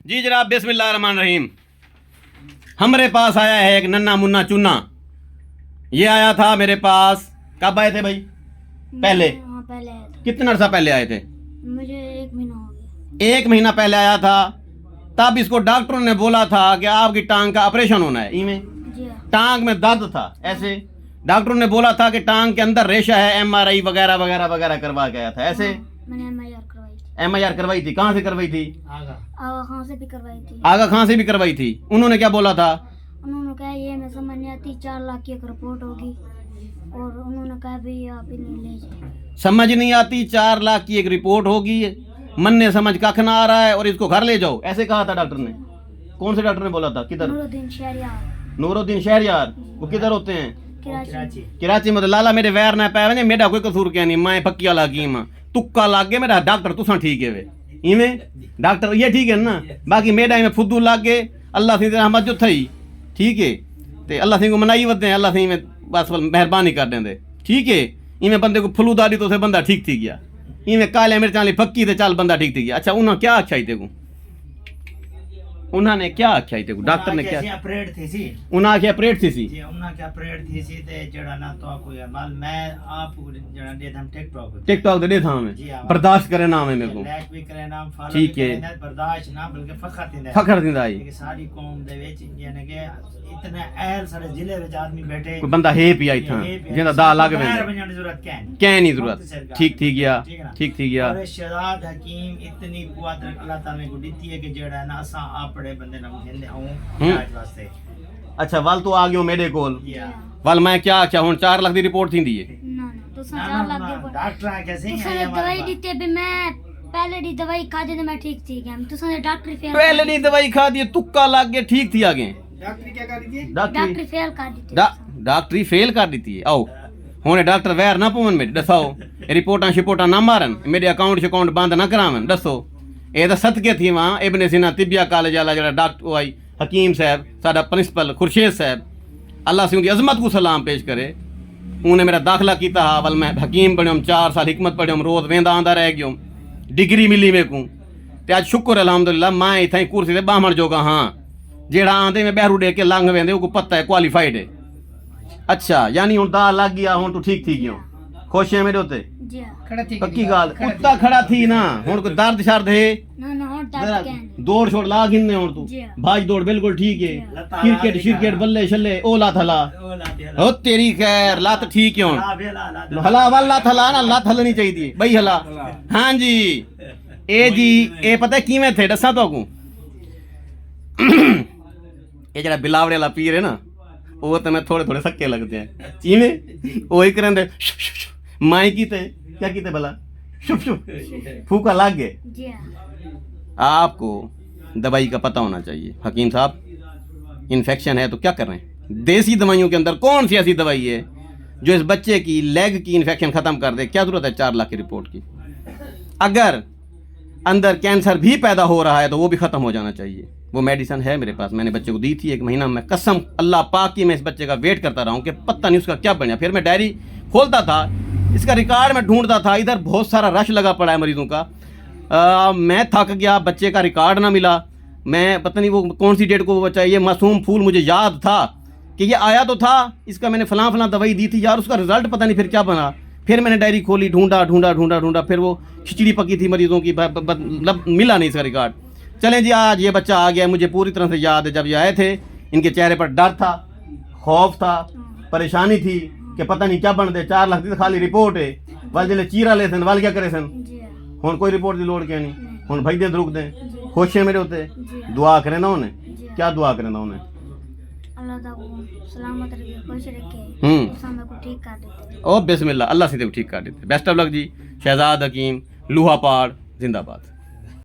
जी जनाब, बिस्मिल्लाहिर्रहमानिर्रहीम। हमारे पास आया है एक नन्ना मुन्ना चुन्ना। ये आया था मेरे पास, कब आए थे भाई? पहले आए थे। कितना अर्सा पहले आए थे? मुझे 1 महीना हो गया। 1 महीना पहले आया था। तब इसको डॉक्टरों ने बोला था कि आपकी टांग का ऑपरेशन होना है। इनमें जी हाँ। टांग में दर्द था, ऐसे डॉक्टरों ने बोला था कि टांग के अंदर रेशा है, MRI वगैरह वगैरह वगैरह करवा के आया था। ऐसे मैंने MIR करवाई थी। MIR करवाई थी। कहाँ से करवाई थी? आगा खां से भी करवाई थी। आगा खां से भी करवाई थी। उन्होंने क्या बोला था? उन्होंने कहा ये मैं समझ नहीं आती, 4 लाख की एक रिपोर्ट होगी और उन्होंने कहा भाई आप इन्हें ले जाए। समझ नहीं आती, 4 लाख की एक रिपोर्ट होगी, मन ने समझ कख ना आ रहा है और इसको घर ले जाओ, ऐसे कहा था डॉक्टर ने। कौन से डॉक्टर ने बोला था? किधर? नूरुद्दीन शहरियार। नूरुद्दीन शहरियार। वो किधर होते हैं? कराची। कराची में। तो लाला मेरे वैर ना पाए, मेरा कोई कसूर क्या नहीं, मैं पक्की वाला हकीम हां, तुक्का लाग गया मेरा डॉक्टर तुसा ठीक है वे इवें डॉक्टर ये ठीक है ना, बाकी मेरा इवें फुद्दू लाग गए। अल्लाह से रहमत जो थई ठीक है, ते अल्लाह से को मनाई वदे, अल्लाह से इवें बस मेहरबानी कर देंदे ठीक है। इवें बंदे को फलूदारी तो से बंदा ठीक थी गया, इवें काले मिर्चां वाली पक्की ते चल बंदा ठीक थी गया। अच्छा उन्होंने क्या आख्या तेको? उन्होंने क्या आख्या तेको? डॉक्टर ने क्या? ऑपरेट थी सी। उन्हें आख्या ऑपरेट थी सी जी उन्हें क्या ऑपरेट थी सी ते जड़ा ना तो कोई माल मैं आप जड़ा दे हम टिकटॉक दे था मैं बर्दाश्त करे ना मेरे को लाइक भी करे ना फॉलो ठीक है, बर्दाश्त ना बल्कि फखर दिंदा है कि सारी कौम दे विच यानी कि इतने अहल सारे जिले विच आदमी बैठे कोई बंदा है भी आई था जिंदा दा लग वे बनने जरूरत क्या नहीं जरूरत। ठीक थी गया, ठीक थी गया। और शहजाद हकीम इतनी कुव्वत अल्लाह ताला ने को दी है कि जड़ा ना असा आपड़े बंदे ना जिंदे आऊं इलाज वास्ते। अच्छा वल तो आ गयो मेरे कोल, वल मैं क्या आख्या हुन 4 लाख दी रिपोर्ट थी दी है ना तो 4 लाख की डॉक्टर कैसे तुसाने दवाई दी भी मैं पहले दी दवाई खा दी तो मैं ठीक थी गया। तुसाने डॉक्टर फेल पहले दी दवाई खा दी, तुक्का लग गया, ठीक थी आगे। डॉक्टर क्या कर दी थी? डॉक्टर फेल कर दी थी। डॉक्टरी फेल कर दी थी। आओ हुन डॉक्टर वैर ना पवन मेरे दसाओ, रिपोर्टां शिपोर्टां ना मारन, मेरे अकाउंट बंद ना करावन। दसो ये तो सदके थी वहां इब्ने सीना तिबिया कॉलेज वाला जरा डॉक्टर आई हकीम साहब साडा प्रिंसिपल खुर्शीद साहब, अल्लाह से उनकी अजमत को सलाम पेश करे। उन्हें मेरा दाखिला किया हा, वल मैं हकीम पढ़ियम, 4 साल हिकमत पढ़ियम, रोज वेंदा आंदा रह गयो, डिग्री मिली मेरे को। ते अज शुक्र अलहमदुलिल्लाह मैं इतना कुर्सी से बाहमण जोगा हाँ, जेड़ा आंदे में बहरू दे के लंघ वेंदे को पता है क्वालीफाइड है। अच्छा यानी हुन दा लग गया, हुन तू ठीक थी गयो, खुश है मेरे होते? जी हां खड़ा थी पक्की गाल उत्ता खड़ा थी ना। हुन कोई दर्द शर्द है? ना और डॉक्टर कहने दौड़ छोड़ ला गिनने हुन तू जी हाँ। भाज दौड़ बिल्कुल ठीक है, क्रिकेट बल्ले शल्ले ओ ला थला ओ तेरी खैर लत ठीक है हुन हला वल लत हला ना, लत हलनी चाहिए बई हला। हां जी ए जी ए पता किवें थे दसा तो को ये जरा बिलावड़े वाला पीर है ना, वो तो मैं थोड़े थोड़े सक्के लगते हैं इवें ओ ही करंदे माई कीते क्या कीते भला शुभ शुभ फूका लाग गए। जी हां। आपको दवाई का पता होना चाहिए हकीम साहब। इन्फेक्शन है तो क्या कर रहे हैं? देसी दवाइयों के अंदर कौन सी ऐसी दवाई है जो इस बच्चे की लेग की इन्फेक्शन ख़त्म कर दे? क्या ज़रूरत है 4 लाख की रिपोर्ट की? अगर अंदर कैंसर भी पैदा हो रहा है तो वो भी ख़त्म हो जाना चाहिए। वो मेडिसिन है मेरे पास, मैंने बच्चे को दी थी 1 महीना में, कसम अल्लाह पाक की मैं इस बच्चे का वेट करता रहा हूँ कि पता नहीं उसका क्या बना। फिर मैं डायरी खोलता था, इसका रिकॉर्ड में ढूंढता था, इधर बहुत सारा रश लगा पड़ा है मरीजों का। मैं थक गया, बच्चे का रिकॉर्ड ना मिला। मैं पता नहीं वो कौन सी डेट को बचा, ये मासूम फूल मुझे याद था कि ये आया तो था, इसका मैंने फलां दवाई दी थी यार, उसका रिजल्ट पता नहीं फिर क्या बना। फिर मैंने डायरी खोली, ढूंढा, फिर वो खिचड़ी पकी थी मरीजों की, मतलब मिला नहीं इसका रिकॉर्ड। चलें जी आज ये बच्चा आ गया, मुझे पूरी तरह से याद है जब ये आए थे इनके चेहरे पर डर था, खौफ था, परेशानी थी कि पता नहीं क्या बन दे। 4 लाख की तो खाली रिपोर्ट है, वल जिले चीरा ले सन वल क्या करे सन, जी हां। हुन कोई रिपोर्ट की लोड़ क्या नहीं। हुन भाई दे रुक दे खुश है मेरे होते, दुआ करें ना उन्हें, क्या दुआ करें ना उन्हें? अल्लाह ताला को सलामत रखे, खुश रखे, समय को ठीक कर देते। ओ बिस्मिल्लाह, अल्लाह से ठीक कर देते। बेस्ट ऑफ लक जी। शहजाद हकीम लूहा पहाड़ जिंदाबाद।